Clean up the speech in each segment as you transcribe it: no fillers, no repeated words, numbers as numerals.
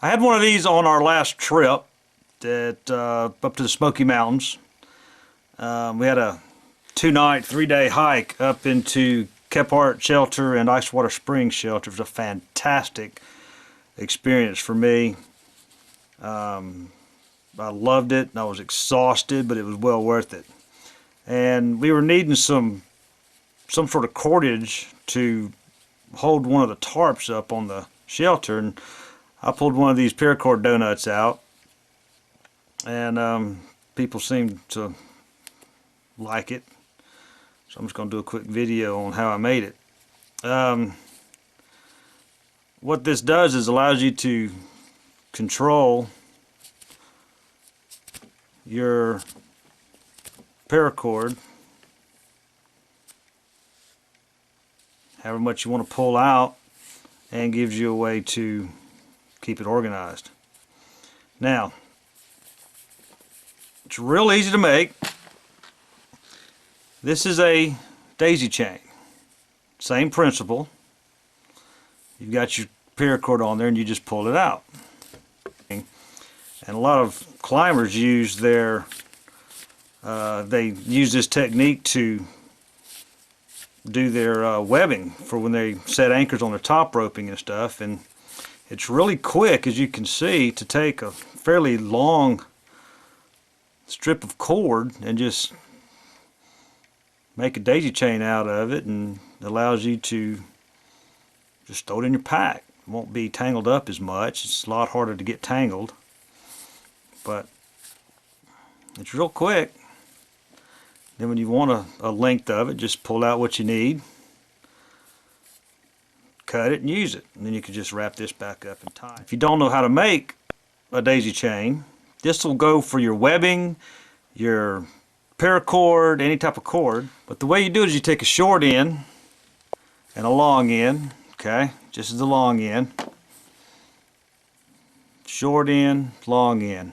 I had one of these on our last trip up to the Smoky Mountains. We had a 2-night, 3-day hike up into Kephart Shelter and Icewater Springs Shelter. It was a fantastic experience for me. I loved it. I was exhausted, but it was well worth it. And we were needing some sort of cordage to hold one of the tarps up on the shelter, and I pulled one of these Paracord Donuts out, and people seemed to like it, so I'm just going to do a quick video on how I made it. What this does is allows you to control your paracord however much you want to pull out, and gives you a way to keep it organized. Now, it's real easy to make. This is a daisy chain. Same principle. You've got your paracord on there and you just pull it out. And a lot of climbers use they use this technique to do their webbing for when they set anchors on their top roping and stuff. And it's really quick, as you can see, to take a fairly long strip of cord and just make a daisy chain out of it, and allows you to just throw it in your pack. It won't be tangled up as much. It's a lot harder to get tangled, but it's real quick. Then when you want a length of it, just pull out what you need, cut it and use it, and then you can just wrap this back up and tie. If you don't know how to make a daisy chain, this will go for your webbing, your paracord, any type of cord. But the way you do it is you take a short end and a long end, okay, just as the long end, short end, long end.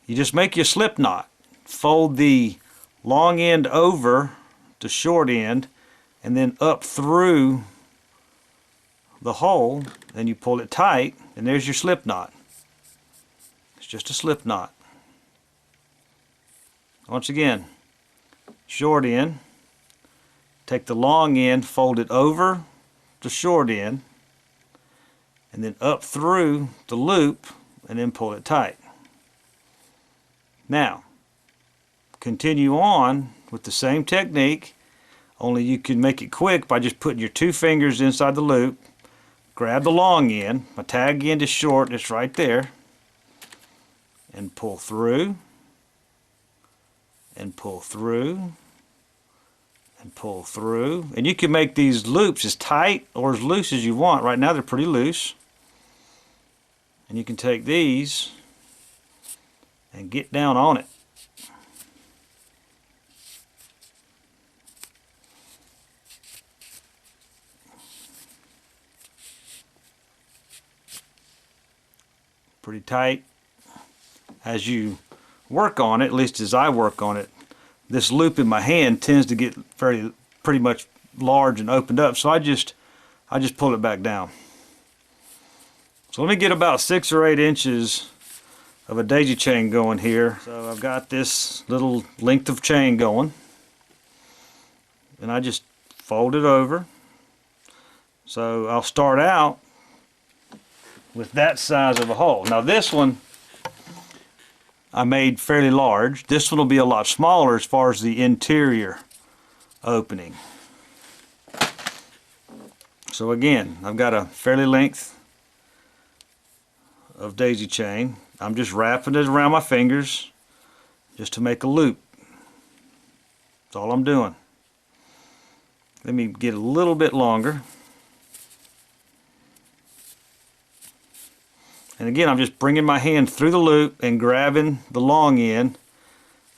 You just make your slip knot, fold the long end over the short end and then up through the hole, and you pull it tight, and there's your slip knot. It's just a slip knot. Once again, short end, take the long end, fold it over the short end, and then up through the loop, and then pull it tight. Now, continue on with the same technique, only you can make it quick by just putting your 2 fingers inside the loop, grab the long end, my tag end is short, it's right there, and pull through, and pull through, and pull through. And you can make these loops as tight or as loose as you want. Right now they're pretty loose. And you can take these and get down on it. Pretty tight. As you work on it, at least as I work on it, this loop in my hand tends to get pretty much large and opened up, so I just pull it back down. So let me get about 6 or 8 inches of a daisy chain going here. So I've got this little length of chain going, and I just fold it over. So I'll start out with that size of a hole. Now this one I made fairly large. This one will be a lot smaller as far as the interior opening. So again, I've got a fairly length of daisy chain. I'm just wrapping it around my fingers just to make a loop. That's all I'm doing. Let me get a little bit longer. And again, I'm just bringing my hand through the loop and grabbing the long end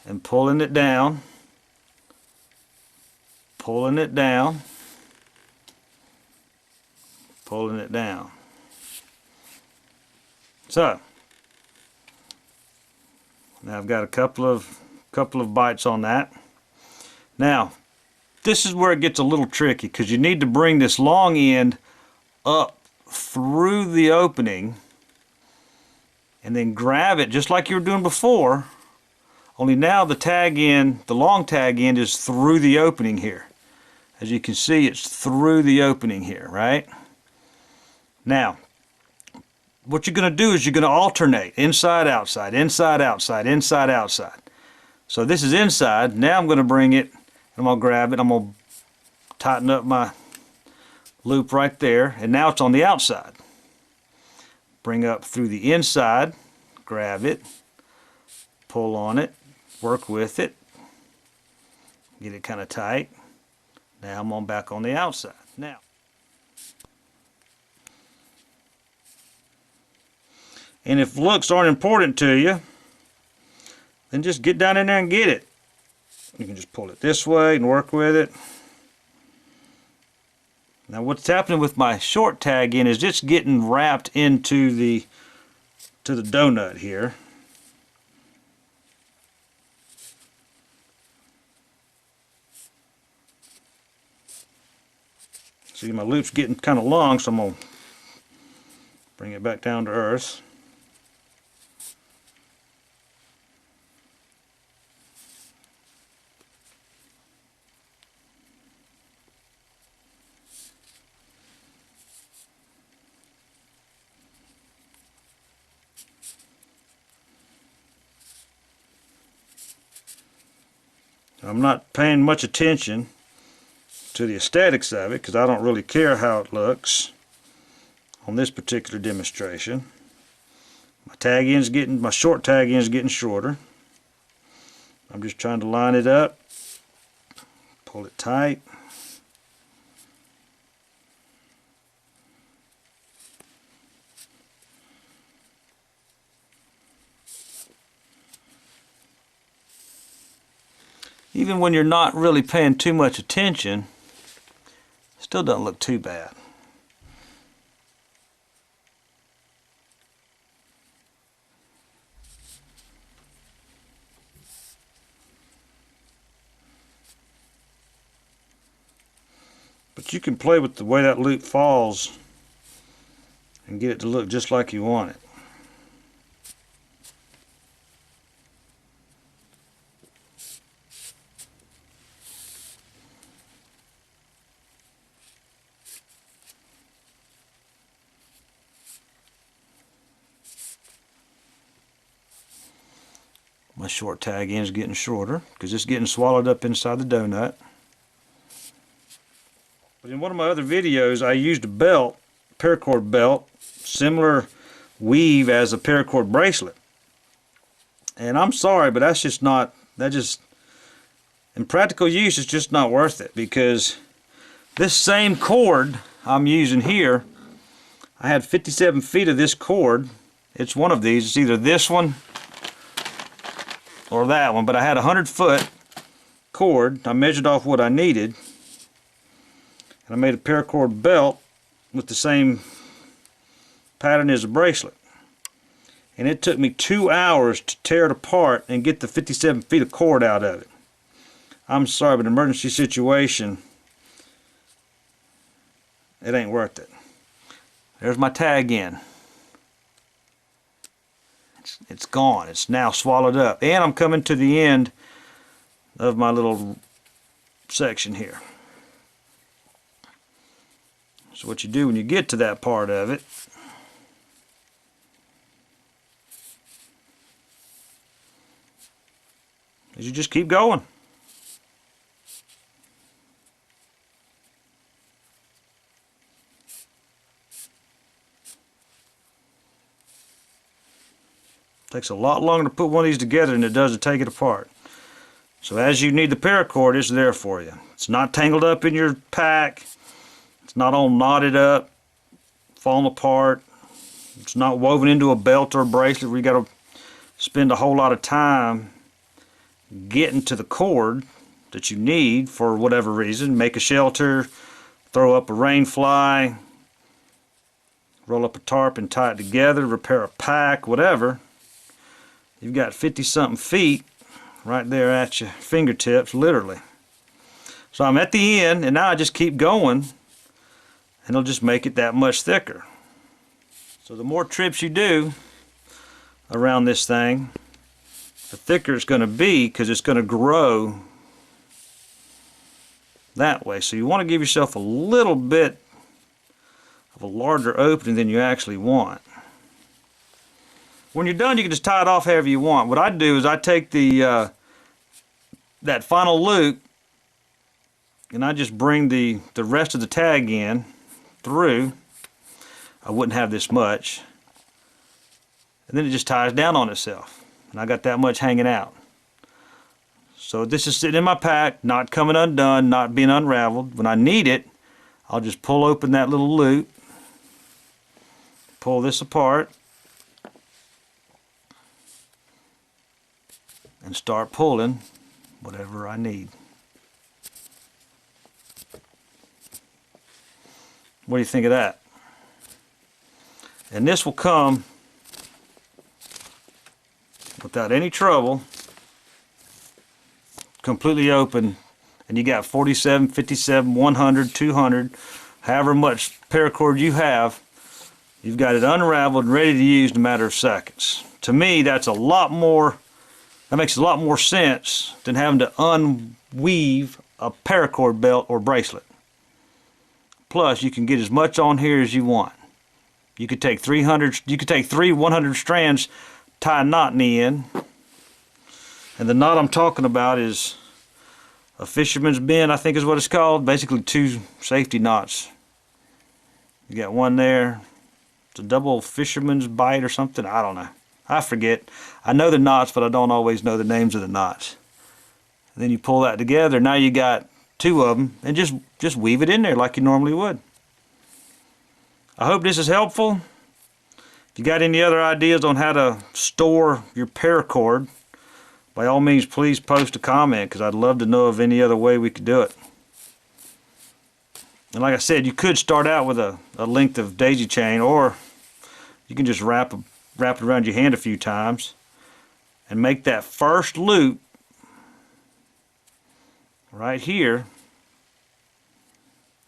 and pulling it down, pulling it down, pulling it down. So now I've got a couple of bites on that. Now this is where it gets a little tricky, because you need to bring this long end up through the opening and then grab it just like you were doing before, only now the tag end, the long tag end, is through the opening here. As you can see, it's through the opening here, right? Now, what you're going to do is you're going to alternate inside, outside, inside, outside, inside, outside. So this is inside. Now I'm going to bring it, I'm going to grab it, I'm going to tighten up my loop right there, and now it's on the outside. Bring up through the inside, grab it, pull on it, work with it, get it kind of tight. Now I'm on back on the outside. Now, and if looks aren't important to you, then just get down in there and get it. You can just pull it this way and work with it. Now what's happening with my short tag end is just getting wrapped into the donut here. See, my loop's getting kind of long, so I'm going to bring it back down to earth. I'm not paying much attention to the aesthetics of it because I don't really care how it looks on this particular demonstration. My short tag end's getting shorter. I'm just trying to line it up, pull it tight. Even when you're not really paying too much attention, it still doesn't look too bad. But you can play with the way that loop falls and get it to look just like you want it. My short tag end is getting shorter because it's getting swallowed up inside the donut. But in one of my other videos, I used a belt, paracord belt, similar weave as a paracord bracelet. And I'm sorry, but that's just not, in practical use, it's just not worth it, because this same cord I'm using here, I had 57 feet of this cord. It's one of these. It's either this one or that one, but I had a 100-foot cord. I measured off what I needed, and I made a paracord belt with the same pattern as a bracelet. And it took me 2 hours to tear it apart and get the 57 feet of cord out of it. I'm sorry, but in an emergency situation, it ain't worth it. There's my tag end. It's gone. It's now swallowed up. And I'm coming to the end of my little section here. So what you do when you get to that part of it, is you just keep going. Takes a lot longer to put one of these together than it does to take it apart. So as you need the paracord, it's there for you. It's not tangled up in your pack. It's not all knotted up, falling apart. It's not woven into a belt or a bracelet where you got to spend a whole lot of time getting to the cord that you need for whatever reason. Make a shelter, throw up a rain fly, roll up a tarp and tie it together, repair a pack, whatever. You've got 50-something feet right there at your fingertips, literally. So I'm at the end, and now I just keep going, and it'll just make it that much thicker. So the more trips you do, around this thing, the thicker it's going to be, because it's going to grow that way. So you want to give yourself a little bit of a larger opening than you actually want. When you're done, you can just tie it off however you want. What I do is I take the that final loop and I just bring the rest of the tag in through. I wouldn't have this much. And then it just ties down on itself. And I got that much hanging out. So this is sitting in my pack, not coming undone, not being unraveled. When I need it, I'll just pull open that little loop, pull this apart, and start pulling whatever I need. What do you think of that? And this will come without any trouble, completely open, and you got 47, 57, 100, 200, however much paracord you have, you've got it unraveled and ready to use in a matter of seconds. To me, that's a lot more, that makes a lot more sense than having to unweave a paracord belt or bracelet. Plus, you can get as much on here as you want. You could take 300, you could take three 100 strands, tie a knot in the end. And the knot I'm talking about is a fisherman's bend, I think is what it's called. Basically 2 safety knots. You got one there. It's a double fisherman's bite or something. I don't know. I forget. I know the knots, but I don't always know the names of the knots. And then you pull that together. Now you got 2 of them, and just weave it in there like you normally would. I hope this is helpful. If you got any other ideas on how to store your paracord, by all means, please post a comment, because I'd love to know of any other way we could do it. And like I said, you could start out with a length of daisy chain, or you can just wrap it around your hand a few times and make that first loop right here.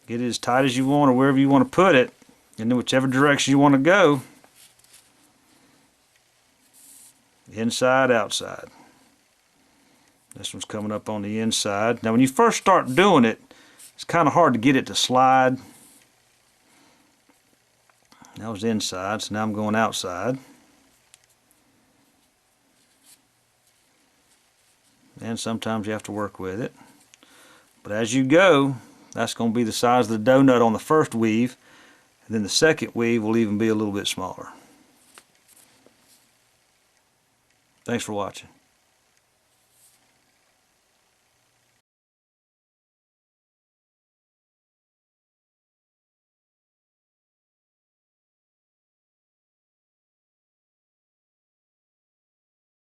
Get it as tight as you want or wherever you want to put it, and then whichever direction you want to go, inside, outside. This one's coming up on the inside. Now when you first start doing it, it's kind of hard to get it to slide. That was inside, so now I'm going outside. And sometimes you have to work with it. But as you go, that's going to be the size of the donut on the first weave, and then the second weave will even be a little bit smaller. Thanks for watching.